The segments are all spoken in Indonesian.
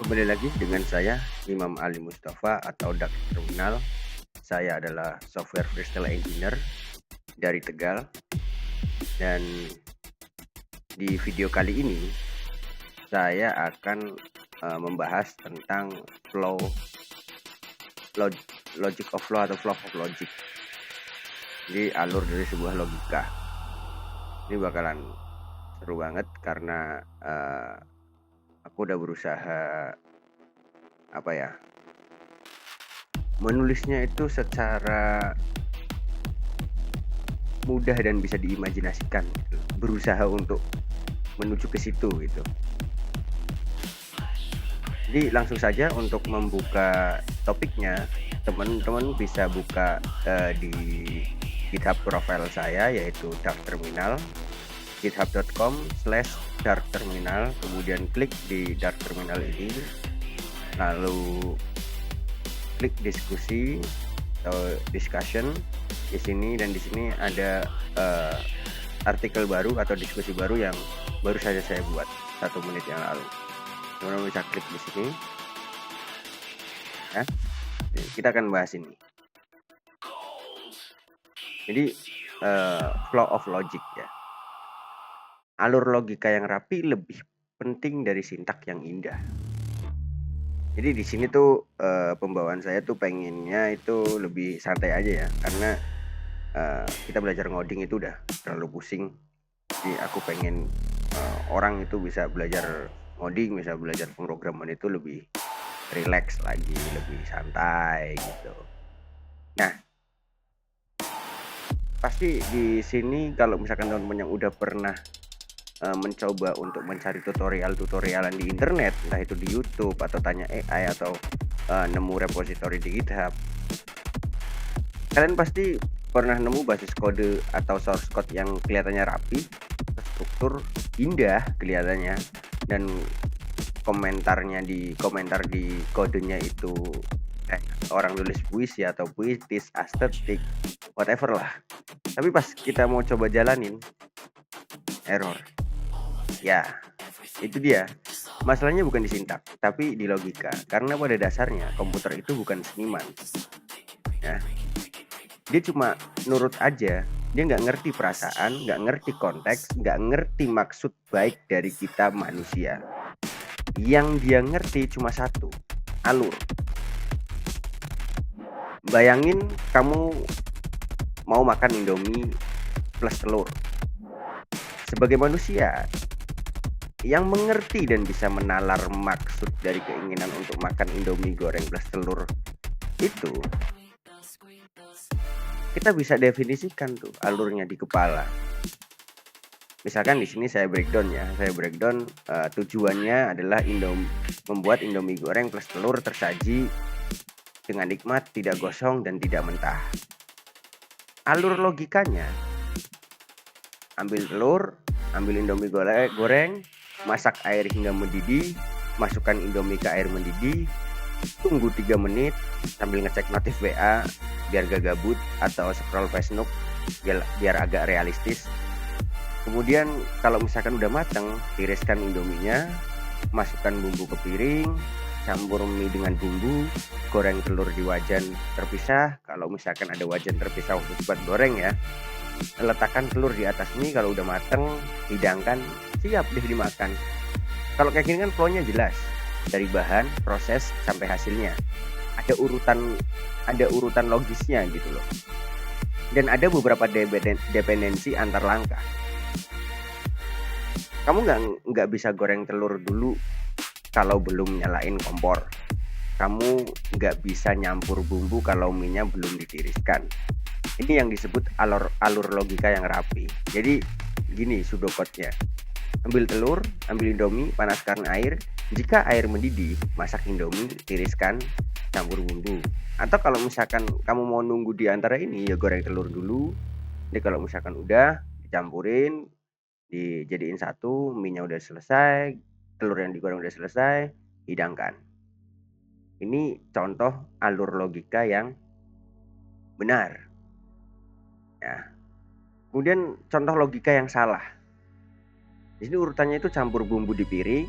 Kembali lagi dengan saya Imam Ali Mustafa atau Dak Terminal. Saya adalah software freestyle engineer dari Tegal, dan di video kali ini saya akan membahas tentang flow log- logic of flow atau flow of logic. Jadi alur dari sebuah logika. Ini bakalan seru banget karena aku udah berusaha menulisnya itu secara mudah dan bisa diimajinasikan gitu. Berusaha untuk menuju ke situ gitu. Jadi langsung saja untuk membuka topiknya, teman-teman bisa buka di GitHub profile saya, yaitu Dark Terminal, github.com/Dark Terminal, kemudian klik di Dark Terminal ini, lalu klik diskusi atau discussion di sini, dan di sini ada artikel baru atau diskusi baru yang baru saja saya buat 1 menit yang lalu. Teman-teman bisa klik di sini ya. Kita akan bahas ini. Jadi flow of logic ya. Alur logika yang rapi lebih penting dari sintak yang indah. Jadi di sini tuh pembawaan saya tuh pengennya itu lebih santai aja ya, karena kita belajar ngoding itu udah terlalu pusing. Jadi aku pengen orang itu bisa belajar ngoding, bisa belajar pemrograman itu lebih relax lagi, lebih santai gitu. Nah, pasti di sini kalau misalkan teman-teman yang udah pernah mencoba untuk mencari tutorialan di internet, entah itu di YouTube atau tanya AI atau nemu repository di GitHub, kalian pasti pernah nemu basis kode atau source code yang kelihatannya rapi, terstruktur, indah kelihatannya, dan komentar di kodenya itu kayak orang tulis puisi atau puitis, estetik, whatever lah. Tapi pas kita mau coba jalanin, error. Ya, itu dia. Masalahnya bukan di sintak, tapi di logika. Karena pada dasarnya komputer itu bukan seniman. Ya, dia cuma nurut aja. Dia nggak ngerti perasaan, nggak ngerti konteks, nggak ngerti maksud baik dari kita manusia. Yang dia ngerti cuma satu, alur. Bayangin kamu mau makan Indomie plus telur. Sebagai manusia yang mengerti dan bisa menalar maksud dari keinginan untuk makan Indomie goreng plus telur itu, kita bisa definisikan tuh alurnya di kepala. Misalkan di sini saya breakdown ya, tujuannya adalah membuat Indomie goreng plus telur tersaji dengan nikmat, tidak gosong dan tidak mentah. Alur logikanya, ambil telur, ambil Indomie goreng, masak air hingga mendidih, masukkan Indomie ke air mendidih, tunggu 3 menit sambil ngecek notif WA biar gak gabut, atau scroll Facebook biar agak realistis. Kemudian kalau misalkan udah mateng, tiriskan Indominya, masukkan bumbu ke piring, campur mie dengan bumbu, goreng telur di wajan terpisah. Kalau misalkan ada wajan terpisah untuk buat goreng ya, letakkan telur di atas mie. Kalau udah mateng, hidangkan, siap deh dimakan. Kalau kayak gini kan flow-nya jelas, dari bahan, proses sampai hasilnya. Ada urutan logisnya gitu loh. Dan ada beberapa dependensi antar langkah. Kamu nggak bisa goreng telur dulu kalau belum nyalain kompor. Kamu nggak bisa nyampur bumbu kalau minyak belum ditiriskan. Ini yang disebut alur logika yang rapi. Jadi gini pseudocode-nya. Ambil telur, ambil Indomie, panaskan air. Jika air mendidih, masak Indomie, tiriskan, campur bumbu. Atau kalau misalkan kamu mau nunggu di antara ini, ya goreng telur dulu. Jadi kalau misalkan udah dicampurin, dijadiin satu, minyak udah selesai, telur yang digoreng udah selesai, hidangkan. Ini contoh alur logika yang benar. Ya. Kemudian contoh logika yang salah. Di sini urutannya itu campur bumbu di piring,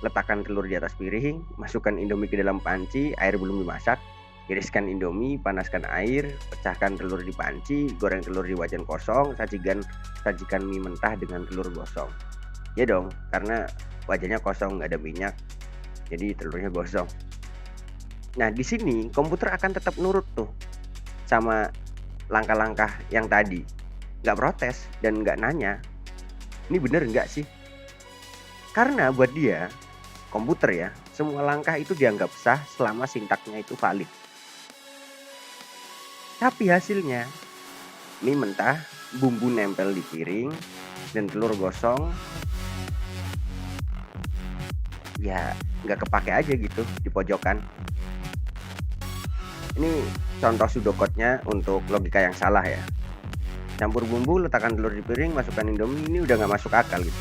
letakkan telur di atas piring, masukkan Indomie ke dalam panci, air belum dimasak, iriskan Indomie, panaskan air, pecahkan telur di panci, goreng telur di wajan kosong, sajikan mie mentah dengan telur gosong. Ya dong, karena wajannya kosong, nggak ada minyak, jadi telurnya gosong. Nah, di sini komputer akan tetap nurut tuh sama langkah-langkah yang tadi. Nggak protes dan nggak nanya, ini bener nggak sih? Karena buat dia, komputer ya, semua langkah itu dianggap sah selama sintaknya itu valid. Tapi hasilnya, mie mentah, bumbu nempel di piring, dan telur gosong, ya nggak kepake aja gitu di pojokan. Ini contoh pseudocode-nya untuk logika yang salah ya. Campur bumbu, letakkan telur di piring, masukkan Indomie, ini udah nggak masuk akal gitu.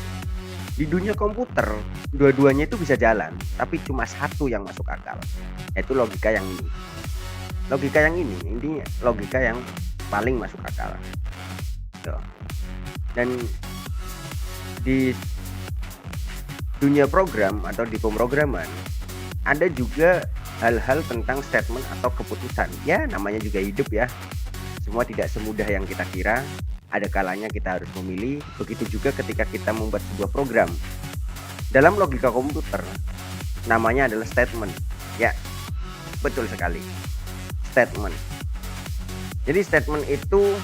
Di dunia komputer, dua-duanya itu bisa jalan, tapi cuma satu yang masuk akal, yaitu logika yang ini. Logika yang ini logika yang paling masuk akal. Tuh. Dan di dunia program atau di pemrograman, ada juga hal-hal tentang statement atau keputusan. Ya, namanya juga hidup ya. Semua tidak semudah yang kita kira. Ada kalanya kita harus memilih. Begitu juga ketika kita membuat sebuah program. Dalam logika komputer, namanya adalah statement. Ya, betul sekali. Statement. Jadi statement itu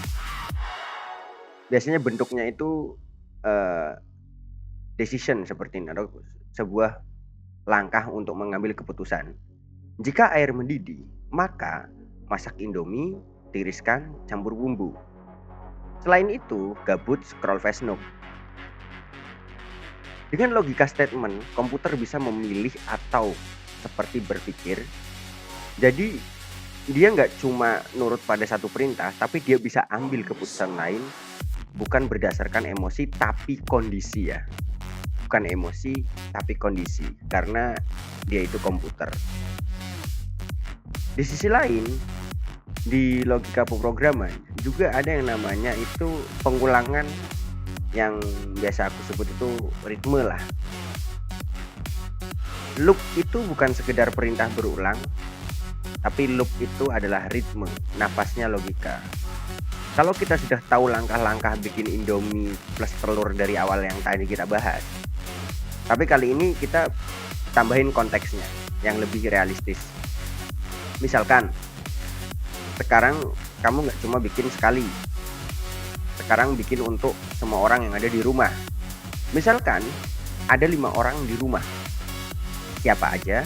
biasanya bentuknya itu decision seperti ini, atau sebuah langkah untuk mengambil keputusan. Jika air mendidih, maka masak Indomie, tiriskan, campur bumbu. Selain itu, gabut scroll Facebook. Dengan logika statement, komputer bisa memilih atau seperti berpikir. Jadi, dia nggak cuma nurut pada satu perintah, tapi dia bisa ambil keputusan lain, bukan berdasarkan emosi, tapi kondisi ya. Bukan emosi, tapi kondisi. Karena dia itu komputer. Di sisi lain, di logika pemrograman juga ada yang namanya itu pengulangan, yang biasa aku sebut itu ritme lah. Loop itu bukan sekedar perintah berulang, tapi loop itu adalah ritme, napasnya logika. Kalau kita sudah tahu langkah-langkah bikin Indomie plus telur dari awal yang tadi kita bahas, tapi kali ini kita tambahin konteksnya yang lebih realistis. Misalkan sekarang kamu nggak cuma bikin sekali, sekarang bikin untuk semua orang yang ada di rumah. Misalkan ada 5 orang di rumah. Siapa aja?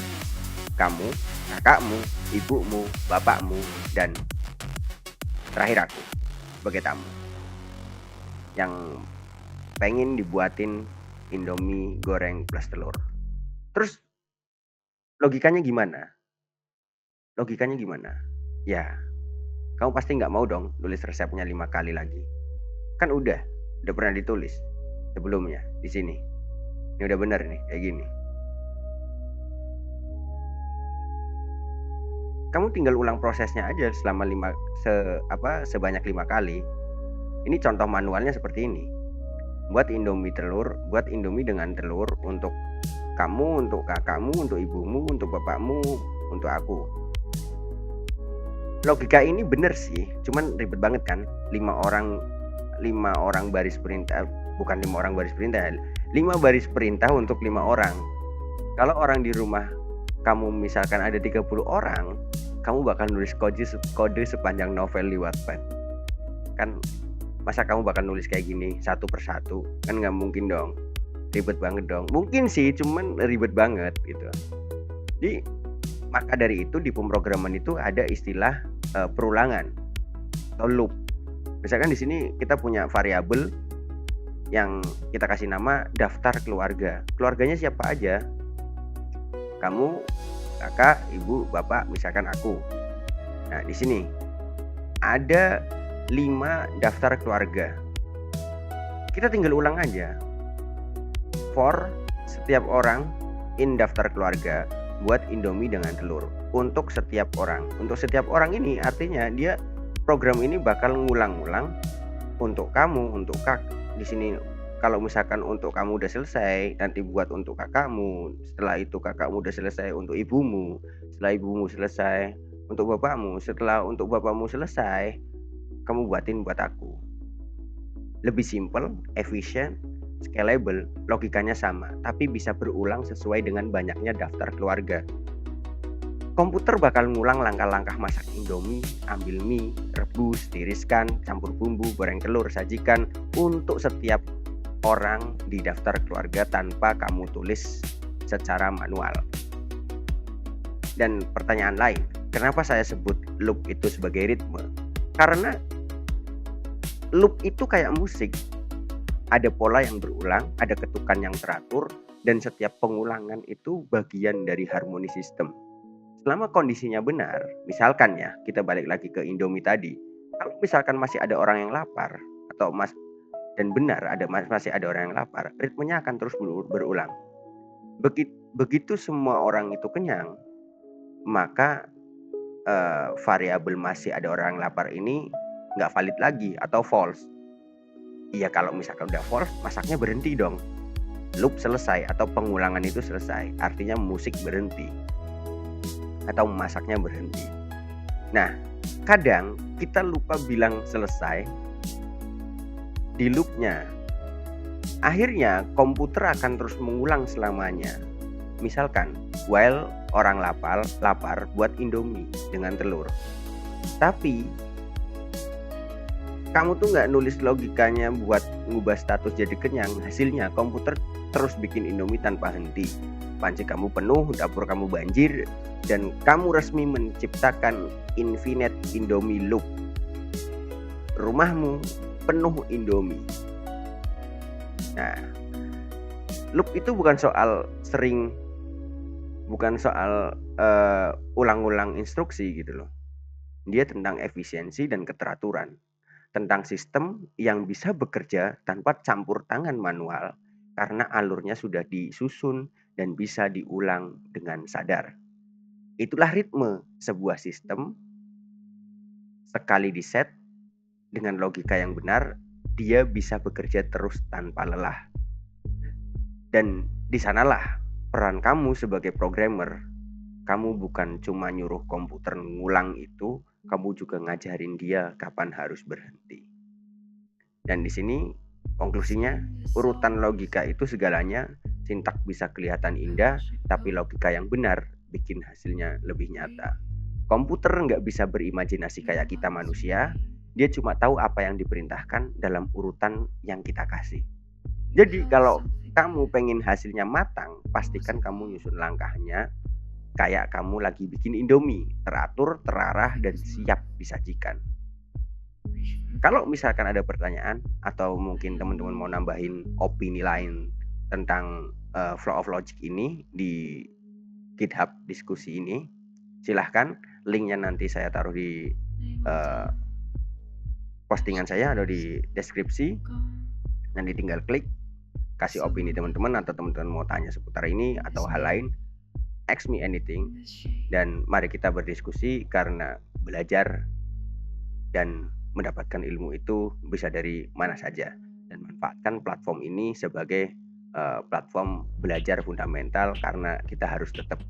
Kamu, kakakmu, ibumu, bapakmu, dan terakhir aku sebagai tamu yang pengen dibuatin Indomie goreng plus telur. Terus logikanya gimana? Ya, kamu pasti nggak mau dong nulis resepnya 5 kali lagi. Kan udah pernah ditulis sebelumnya di sini. Ini udah bener nih kayak gini. Kamu tinggal ulang prosesnya aja selama sebanyak 5 kali. Ini contoh manualnya seperti ini. Buat Indomie dengan telur untuk kamu, untuk kakakmu, untuk ibumu, untuk bapakmu, untuk aku. Logika ini bener sih, cuman ribet banget kan. 5 orang baris perintah, bukan 5 orang baris perintah, 5 baris perintah untuk 5 orang. Kalau orang di rumah kamu misalkan ada 30 orang, kamu bakal nulis kode sepanjang novel di Wattpad. Kan masa kamu bakal nulis kayak gini satu persatu? Kan nggak mungkin dong. Ribet banget dong. Mungkin sih, cuman ribet banget gitu. Jadi maka dari itu di pemrograman itu ada istilah perulangan atau loop. Misalkan di sini kita punya variabel yang kita kasih nama daftar keluarga. Keluarganya siapa aja? Kamu, kakak, ibu, bapak, misalkan aku. Nah, di sini ada 5 daftar keluarga. Kita tinggal ulang aja. For setiap orang in daftar keluarga, buat Indomie dengan telur untuk setiap orang. Untuk setiap orang ini artinya program ini bakal ngulang-ngulang untuk kamu, untuk di sini kalau misalkan untuk kamu udah selesai, nanti buat untuk kakakmu, setelah itu kakakmu udah selesai untuk ibumu, setelah ibumu selesai untuk bapakmu, setelah untuk bapakmu selesai, kamu buatin buat aku. Lebih simple, efisien, scalable, logikanya sama, tapi bisa berulang sesuai dengan banyaknya daftar keluarga. Komputer bakal ngulang langkah-langkah masak Indomie, ambil mie, rebus, tiriskan, campur bumbu, goreng telur, sajikan untuk setiap orang di daftar keluarga tanpa kamu tulis secara manual. Dan pertanyaan lain, kenapa saya sebut loop itu sebagai ritme? Karena loop itu kayak musik. Ada pola yang berulang, ada ketukan yang teratur, dan setiap pengulangan itu bagian dari harmoni sistem. Selama kondisinya benar, misalkan ya, kita balik lagi ke Indomie tadi. Kalau misalkan masih ada orang yang lapar, atau dan benar masih ada orang yang lapar, ritmenya akan terus berulang. Begitu semua orang itu kenyang, maka variabel masih ada orang yang lapar ini nggak valid lagi atau false. Iya, kalau misalkan udah false, masaknya berhenti dong. Loop selesai atau pengulangan itu selesai, artinya musik berhenti atau masaknya berhenti. Nah, kadang kita lupa bilang selesai di loopnya. Akhirnya komputer akan terus mengulang selamanya. Misalkan, while orang lapar buat Indomie dengan telur. Tapi kamu tuh nggak nulis logikanya buat ngubah status jadi kenyang. Hasilnya komputer terus bikin Indomie tanpa henti. Panci kamu penuh, dapur kamu banjir, dan kamu resmi menciptakan infinite Indomie loop. Rumahmu penuh Indomie. Nah, loop itu bukan soal ulang-ulang instruksi gitu loh. Dia tentang efisiensi dan keteraturan, tentang sistem yang bisa bekerja tanpa campur tangan manual karena alurnya sudah disusun dan bisa diulang dengan sadar. Itulah ritme sebuah sistem. Sekali di-set dengan logika yang benar, dia bisa bekerja terus tanpa lelah. Dan di sanalah peran kamu sebagai programmer. Kamu bukan cuma nyuruh komputer ngulang itu, kamu juga ngajarin dia kapan harus berhenti. Dan di sini konklusinya, urutan logika itu segalanya. Sintak bisa kelihatan indah, tapi logika yang benar bikin hasilnya lebih nyata. Komputer nggak bisa berimajinasi kayak kita manusia, dia cuma tahu apa yang diperintahkan dalam urutan yang kita kasih. Jadi kalau kamu pengen hasilnya matang, pastikan kamu nyusun langkahnya kayak kamu lagi bikin Indomie, teratur, terarah, dan siap disajikan. Kalau misalkan ada pertanyaan atau mungkin teman-teman mau nambahin opini lain tentang flow of logic ini di GitHub diskusi ini, silahkan. Linknya nanti saya taruh di postingan saya atau di deskripsi. Nanti tinggal klik, kasih opini teman-teman, atau teman-teman mau tanya seputar ini atau hal lain, ask me anything. Dan mari kita berdiskusi, karena belajar dan mendapatkan ilmu itu bisa dari mana saja, dan manfaatkan platform ini sebagai platform belajar fundamental, karena kita harus tetap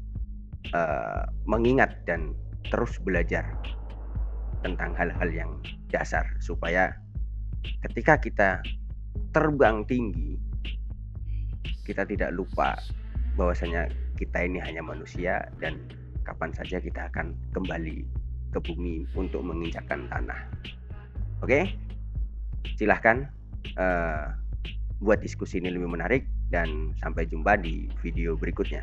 mengingat dan terus belajar tentang hal-hal yang dasar, supaya ketika kita terbang tinggi, kita tidak lupa bahwasanya kita ini hanya manusia dan kapan saja kita akan kembali ke bumi untuk menginjakkan tanah. Oke? Silahkan buat diskusi ini lebih menarik, dan sampai jumpa di video berikutnya.